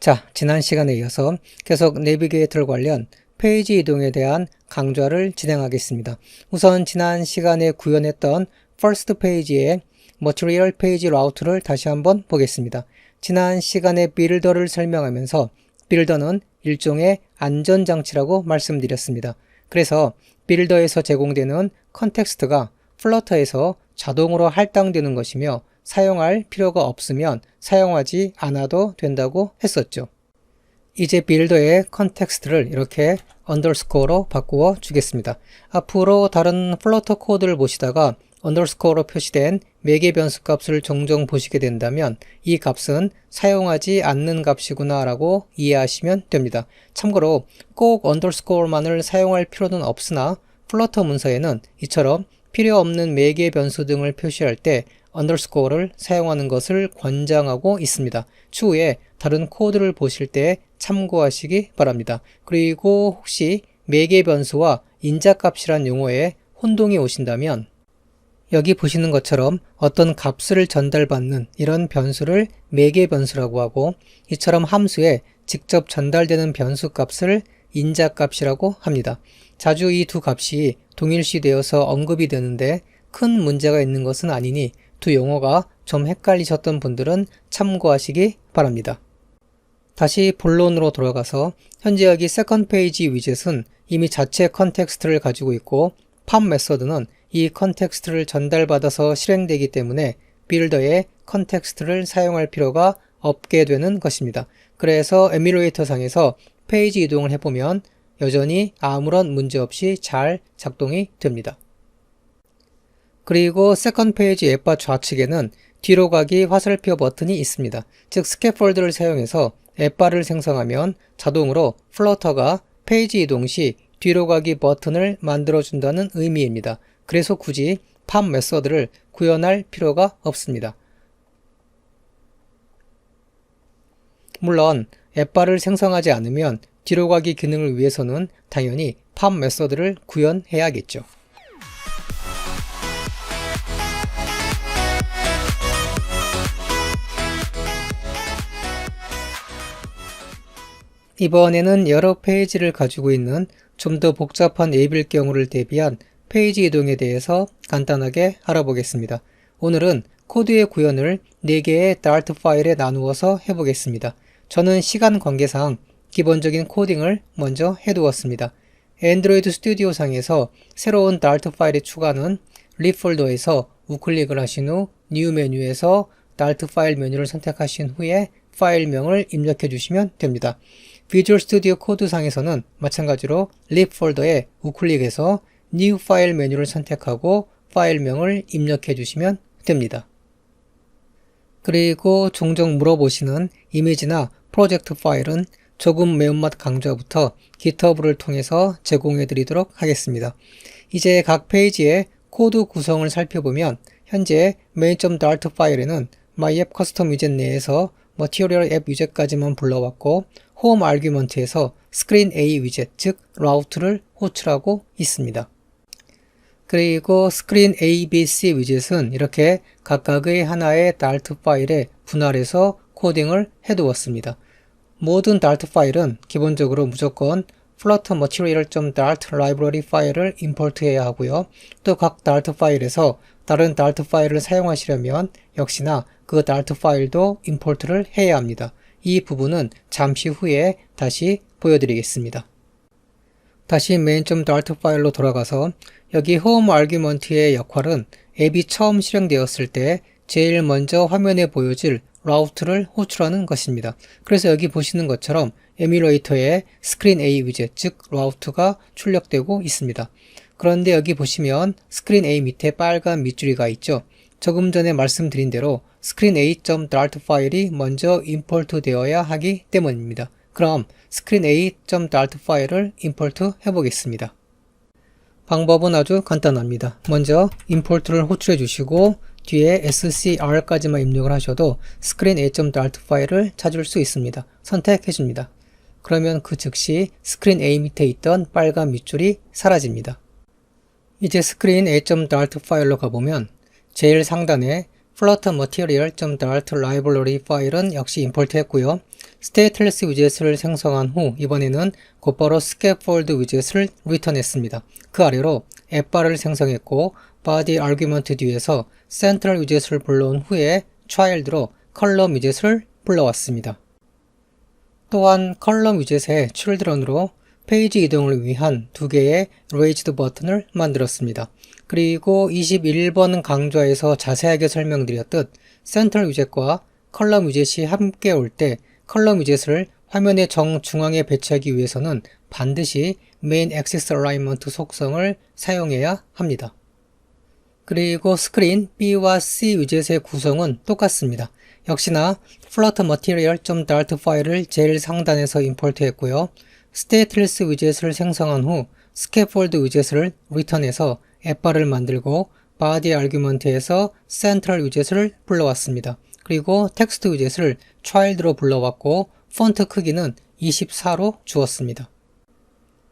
자, 지난 시간에 이어서 계속 내비게이터 관련 페이지 이동에 대한 강좌를 진행하겠습니다. 우선 지난 시간에 구현했던 first 페이지의 material page route를 다시 한번 보겠습니다. 지난 시간에 빌더를 설명하면서 빌더는 일종의 안전장치라고 말씀드렸습니다. 그래서 빌더에서 제공되는 컨텍스트가 플러터에서 자동으로 할당되는 것이며 사용할 필요가 없으면 사용하지 않아도 된다고 했었죠. 이제 빌더의 컨텍스트를 이렇게 언더스코어로 바꾸어 주겠습니다. 앞으로 다른 플러터 코드를 보시다가 언더스코어로 표시된 매개 변수 값을 종종 보시게 된다면 이 값은 사용하지 않는 값이구나 라고 이해하시면 됩니다. 참고로 꼭 언더스코어만을 사용할 필요는 없으나 플러터 문서에는 이처럼 필요 없는 매개 변수 등을 표시할 때 언더스코어를 사용하는 것을 권장하고 있습니다. 추후에 다른 코드를 보실 때 참고하시기 바랍니다. 그리고 혹시 매개 변수와 인자값이란 용어에 혼동이 오신다면 여기 보시는 것처럼 어떤 값을 전달받는 이런 변수를 매개 변수라고 하고 이처럼 함수에 직접 전달되는 변수 값을 인자값이라고 합니다. 자주 이 두 값이 동일시되어서 언급이 되는데 큰 문제가 있는 것은 아니니 두 용어가 좀 헷갈리셨던 분들은 참고하시기 바랍니다. 다시 본론으로 돌아가서 현재 여기 세컨드 페이지 위젯은 이미 자체 컨텍스트를 가지고 있고 팝 메서드는 이 컨텍스트를 전달받아서 실행되기 때문에 빌더의 컨텍스트를 사용할 필요가 없게 되는 것입니다. 그래서 에뮬레이터 상에서 페이지 이동을 해보면 여전히 아무런 문제 없이 잘 작동이 됩니다. 그리고 세컨드 페이지 앱바 좌측에는 뒤로 가기 화살표 버튼이 있습니다. 즉 스캐폴드를 사용해서 앱바를 생성하면 자동으로 플러터가 페이지 이동 시 뒤로 가기 버튼을 만들어준다는 의미입니다. 그래서 굳이 팝 메서드를 구현할 필요가 없습니다. 물론 앱바를 생성하지 않으면 뒤로 가기 기능을 위해서는 당연히 팝 메서드를 구현해야겠죠. 이번에는 여러 페이지를 가지고 있는 좀 더 복잡한 앱일 경우를 대비한 페이지 이동에 대해서 간단하게 알아보겠습니다. 오늘은 코드의 구현을 4개의 Dart 파일에 나누어서 해보겠습니다. 저는 시간 관계상 기본적인 코딩을 먼저 해두었습니다. 안드로이드 스튜디오 상에서 새로운 Dart 파일의 추가는 lib 폴더에서 우클릭을 하신 후 New 메뉴에서 Dart 파일 메뉴를 선택하신 후에 파일명을 입력해 주시면 됩니다. 비주얼 스튜디오 코드 상에서는 마찬가지로 lib 폴더에 우클릭해서 New 파일 메뉴를 선택하고 파일명을 입력해 주시면 됩니다. 그리고 종종 물어보시는 이미지나 프로젝트 파일은 조금 매운맛 강좌부터 GitHub를 통해서 제공해 드리도록 하겠습니다. 이제 각 페이지의 코드 구성을 살펴보면 현재 main.dart 파일에는 myApp custom 위젯 내에서 material app 위젯까지만 불러왔고 홈 아규먼트에서 screen A 위젯, 즉 route를 호출하고 있습니다. 그리고 screen A, B, C 위젯은 이렇게 각각의 하나의 Dart 파일에 분할해서 코딩을 해두었습니다. 모든 Dart 파일은 기본적으로 무조건 flutter material.dart library 파일을 임포트해야 하고요. 또 각 Dart 파일에서 다른 Dart 파일을 사용하시려면 역시나 그 Dart 파일도 임포트를 해야 합니다. 이 부분은 잠시 후에 다시 보여드리겠습니다. 다시 main.dart 파일로 돌아가서 여기 home argument의 역할은 앱이 처음 실행되었을 때 제일 먼저 화면에 보여질 route를 호출하는 것입니다. 그래서 여기 보시는 것처럼 에뮬레이터에 screen A 위젯, 즉 route가 출력되고 있습니다. 그런데 여기 보시면 screen A 밑에 빨간 밑줄기가 있죠. 조금 전에 말씀드린 대로 screen A.dart 파일이 먼저 임포트 되어야 하기 때문입니다. 그럼 screen A.dart 파일을 임포트 해보겠습니다. 방법은 아주 간단합니다. 먼저 임포트를 호출해 주시고 뒤에 scr까지만 입력을 하셔도 screen A.dart 파일을 찾을 수 있습니다. 선택해 줍니다. 그러면 그 즉시 screen A 밑에 있던 빨간 밑줄이 사라집니다. 이제 screen A.dart 파일로 가보면 제일 상단에 flutter material.dart library 파일은 역시 임포트 했고요. stateless 위젯을 생성한 후 이번에는 곧바로 scaffold 위젯을 리턴했습니다. 그 아래로 앱바를 생성했고 body argument 뒤에서 central 위젯을 불러온 후에 child로 column 위젯을 불러왔습니다. 또한 column 위젯의 children으로 페이지 이동을 위한 두 개의 raised 버튼을 만들었습니다. 그리고 21번 강좌에서 자세하게 설명드렸듯 센트럴 위젯과 컬럼 위젯이 함께 올 때 컬럼 위젯을 화면의 정중앙에 배치하기 위해서는 반드시 메인 액시스 얼라이먼트 속성을 사용해야 합니다. 그리고 스크린 B와 C 위젯의 구성은 똑같습니다. 역시나 flutter material.dart 파일을 제일 상단에서 임포트 했고요. stateless 위젯을 생성한 후 scaffold 위젯을 리턴해서 앱바를 만들고 body argument에서 central 위젯을 불러왔습니다. 그리고 텍스트 위젯을 child로 불러왔고 폰트 크기는 24로 주었습니다.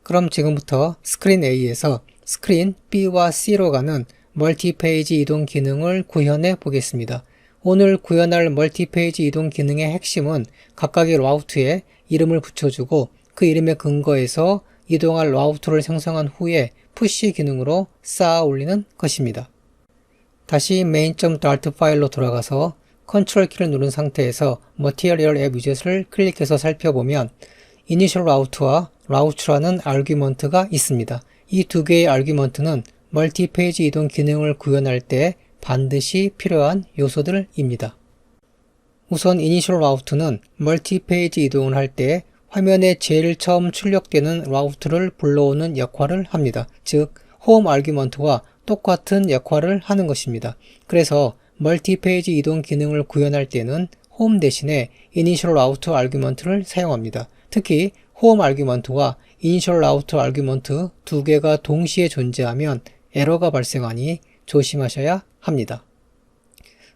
그럼 지금부터 스크린 A에서 스크린 B와 C로 가는 멀티페이지 이동 기능을 구현해 보겠습니다. 오늘 구현할 멀티페이지 이동 기능의 핵심은 각각의 라우트에 이름을 붙여주고 그 이름에 근거해서 이동할 라우트를 생성한 후에 푸시 기능으로 쌓아 올리는 것입니다. 다시 main.dart 파일로 돌아가서 컨트롤 키를 누른 상태에서 Material App 위젯을 클릭해서 살펴보면 Initial Route와 Route라는 아규먼트가 있습니다. 이 두 개의 아규먼트는 멀티페이지 이동 기능을 구현할 때 반드시 필요한 요소들입니다. 우선 Initial Route는 멀티페이지 이동을 할 때 화면에 제일 처음 출력되는 라우트를 불러오는 역할을 합니다. 즉, 홈 아규먼트와 똑같은 역할을 하는 것입니다. 그래서 멀티페이지 이동 기능을 구현할 때는 홈 대신에 Initial Route 아규먼트를 사용합니다. 특히 홈 아규먼트와 Initial Route 아규먼트 두 개가 동시에 존재하면 에러가 발생하니 조심하셔야 합니다.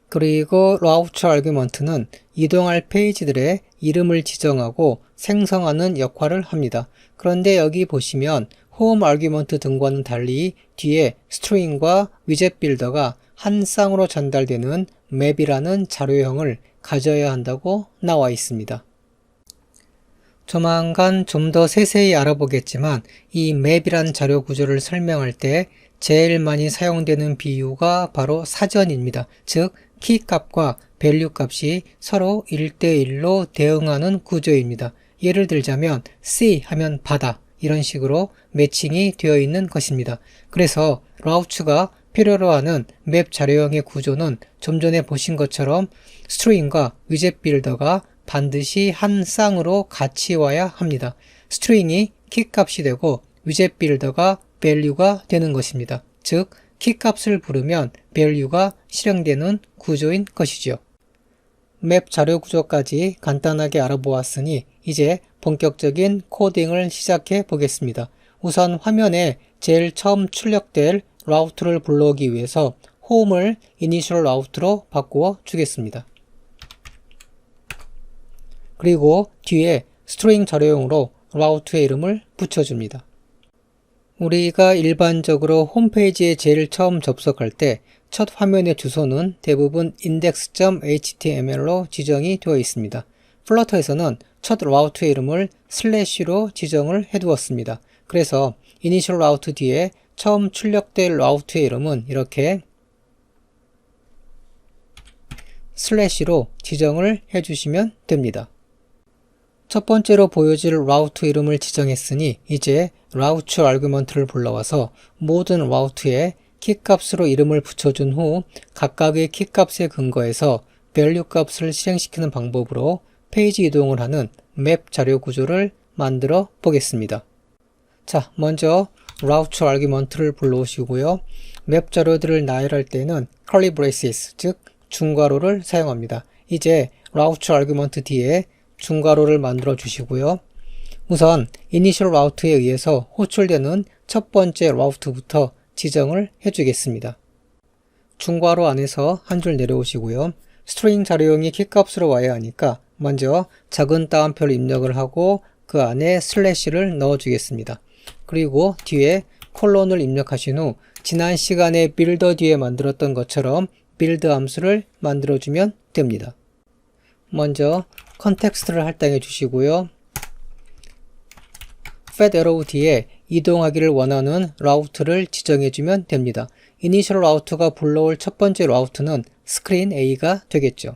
그리고 라우트 아규먼트는 이동할 페이지들의 이름을 지정하고 생성하는 역할을 합니다. 그런데 여기 보시면 홈 아규먼트 등과는 달리 뒤에 스트링과 위젯 빌더가 한 쌍으로 전달되는 맵이라는 자료형을 가져야 한다고 나와 있습니다. 조만간 좀 더 세세히 알아보겠지만 이 맵이란 자료 구조를 설명할 때 제일 많이 사용되는 비유가 바로 사전입니다. 즉, 키값과 밸류 값이 서로 1대1로 대응하는 구조입니다. 예를 들자면 C 하면 바다 이런 식으로 매칭이 되어 있는 것입니다. 그래서 라우츠가 필요로 하는 맵 자료형의 구조는 좀 전에 보신 것처럼 스트링과 위젯 빌더가 반드시 한 쌍으로 같이 와야 합니다. 스트링이 키값이 되고 위젯 빌더가 value가 되는 것입니다. 즉, 키값을 부르면 value가 실행되는 구조인 것이죠. 맵 자료 구조까지 간단하게 알아보았으니 이제 본격적인 코딩을 시작해 보겠습니다. 우선 화면에 제일 처음 출력될 라우트를 불러오기 위해서 홈을 이니셜 라우트로 바꾸어 주겠습니다. 그리고 뒤에 스트링 자료용으로 라우트의 이름을 붙여줍니다. 우리가 일반적으로 홈페이지에 제일 처음 접속할 때 첫 화면의 주소는 대부분 index.html로 지정이 되어 있습니다. 플러터에서는 첫 라우트의 이름을 슬래시로 지정을 해두었습니다. 그래서 initial route 뒤에 처음 출력될 라우트의 이름은 이렇게 슬래시로 지정을 해주시면 됩니다. 첫 번째로 보여질 라우트 이름을 지정했으니 이제 라우트 아규먼트를 불러와서 모든 라우트에 키값으로 이름을 붙여준 후 각각의 키값에 근거해서 value 값을 실행시키는 방법으로 페이지 이동을 하는 맵 자료 구조를 만들어 보겠습니다. 자, 먼저 라우트 아규먼트를 불러오시고요. 맵 자료들을 나열할 때는 curly braces, 즉 중괄호를 사용합니다. 이제 라우트 아규먼트 뒤에 중괄호를 만들어 주시고요. 우선 initial route에 의해서 호출되는 첫 번째 라우트부터 지정을 해주겠습니다. 중괄호 안에서 한 줄 내려오시고요. 스트링 자료용이 키값으로 와야 하니까 먼저 작은 따옴표를 입력을 하고 그 안에 슬래시를 넣어주겠습니다. 그리고 뒤에 콜론을 입력하신 후 지난 시간에 빌더 뒤에 만들었던 것처럼 빌드 함수를 만들어주면 됩니다. 먼저 컨텍스트를 할당해 주시고요. fat arrow 뒤에 이동하기를 원하는 라우트를 지정해 주면 됩니다. 이니셜 라우트가 불러올 첫 번째 라우트는 스크린 A가 되겠죠.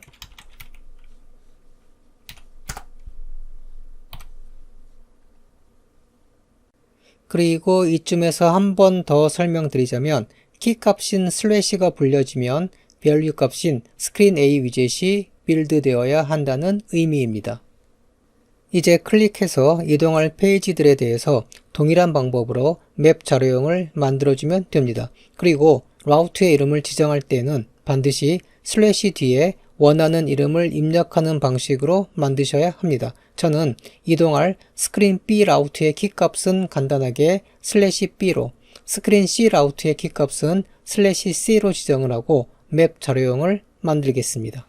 그리고 이쯤에서 한 번 더 설명드리자면 키 값인 슬래시가 불려지면 value 값인 스크린 A 위젯이 빌드되어야 한다는 의미입니다. 이제 클릭해서 이동할 페이지들에 대해서 동일한 방법으로 맵 자료형을 만들어주면 됩니다. 그리고 라우트의 이름을 지정할 때는 반드시 슬래시 뒤에 원하는 이름을 입력하는 방식으로 만드셔야 합니다. 저는 이동할 스크린 B 라우트의 키값은 간단하게 슬래시 B로, 스크린 C 라우트의 키값은 슬래시 C로 지정을 하고 맵 자료형을 만들겠습니다.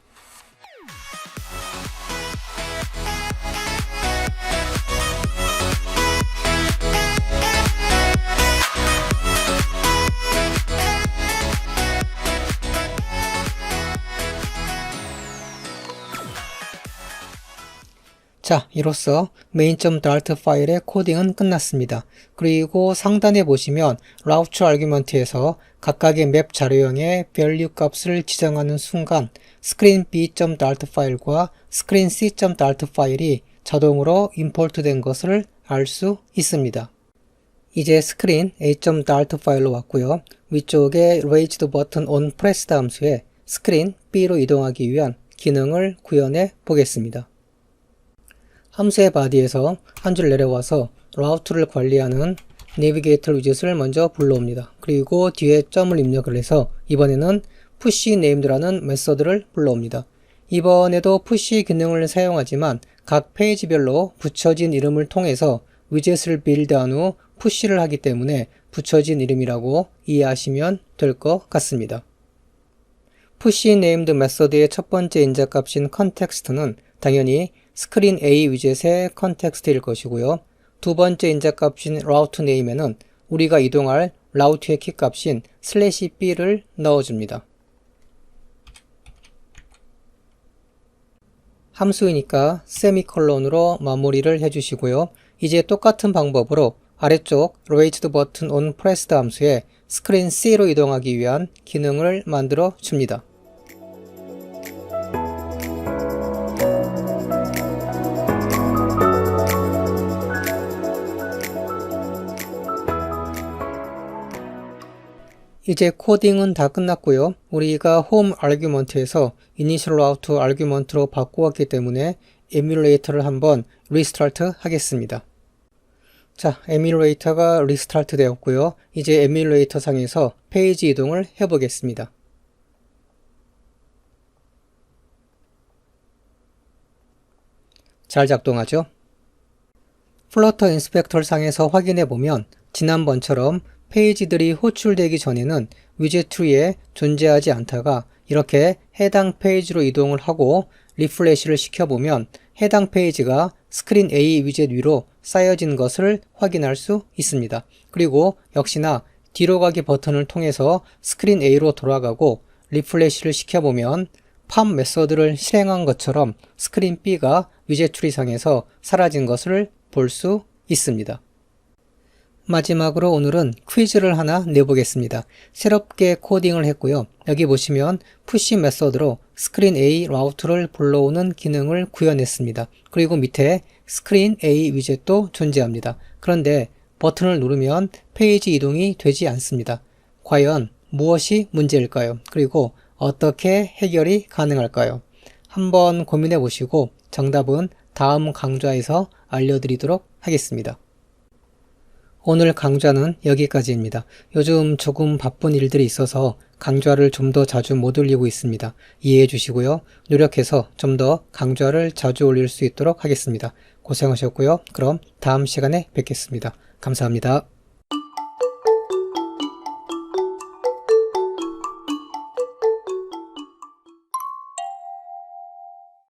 자, 이로써 main.dart 파일의 코딩은 끝났습니다. 그리고 상단에 보시면 route argument에서 각각의 맵 자료형의 value 값을 지정하는 순간 screen b.dart 파일과 screen c.dart 파일이 자동으로 임포트 된 것을 알 수 있습니다. 이제 screen a.dart 파일로 왔고요. 위쪽에 raised button on pressed 함수에 screen b로 이동하기 위한 기능을 구현해 보겠습니다. 함수의 바디에서 한 줄 내려와서 라우트를 관리하는 내비게이터 위젯을 먼저 불러옵니다. 그리고 뒤에 점을 입력을 해서 이번에는 push named라는 메서드를 불러옵니다. 이번에도 push 기능을 사용하지만 각 페이지별로 붙여진 이름을 통해서 위젯을 빌드한 후 push를 하기 때문에 붙여진 이름이라고 이해하시면 될 것 같습니다. push named 메서드의 첫 번째 인자값인 context는 당연히 스크린 A 위젯의 컨텍스트일 것이고요. 두 번째 인자값인 route name에는 우리가 이동할 라우트의 키값인 슬래시 B를 넣어줍니다. 함수이니까 세미콜론으로 마무리를 해주시고요. 이제 똑같은 방법으로 아래쪽 raised button on pressed 함수에 스크린 C로 이동하기 위한 기능을 만들어 줍니다. 이제 코딩은 다 끝났고요. 우리가 홈 아규먼트에서 이니셜 라우트 아규먼트로 바꾸었기 때문에 에뮬레이터를 한번 리스타트 하겠습니다. 자, 에뮬레이터가 리스타트 되었고요. 이제 에뮬레이터 상에서 페이지 이동을 해보겠습니다. 잘 작동하죠? 플러터 인스펙터 상에서 확인해 보면 지난번처럼 페이지들이 호출되기 전에는 위젯 트리에 존재하지 않다가 이렇게 해당 페이지로 이동을 하고 리플레시를 시켜보면 해당 페이지가 스크린 A 위젯 위로 쌓여진 것을 확인할 수 있습니다. 그리고 역시나 뒤로 가기 버튼을 통해서 스크린 A로 돌아가고 리플레시를 시켜보면 팜 메서드를 실행한 것처럼 스크린 B가 위젯 트리 상에서 사라진 것을 볼 수 있습니다. 마지막으로 오늘은 퀴즈를 하나 내보겠습니다. 새롭게 코딩을 했고요. 여기 보시면 push 메서드로 스크린 A 라우트를 불러오는 기능을 구현했습니다. 그리고 밑에 스크린 A 위젯도 존재합니다. 그런데 버튼을 누르면 페이지 이동이 되지 않습니다. 과연 무엇이 문제일까요? 그리고 어떻게 해결이 가능할까요? 한번 고민해 보시고 정답은 다음 강좌에서 알려드리도록 하겠습니다. 오늘 강좌는 여기까지입니다. 요즘 조금 바쁜 일들이 있어서 강좌를 좀 더 자주 못 올리고 있습니다. 이해해 주시고요. 노력해서 좀 더 강좌를 자주 올릴 수 있도록 하겠습니다. 고생하셨고요. 그럼 다음 시간에 뵙겠습니다. 감사합니다.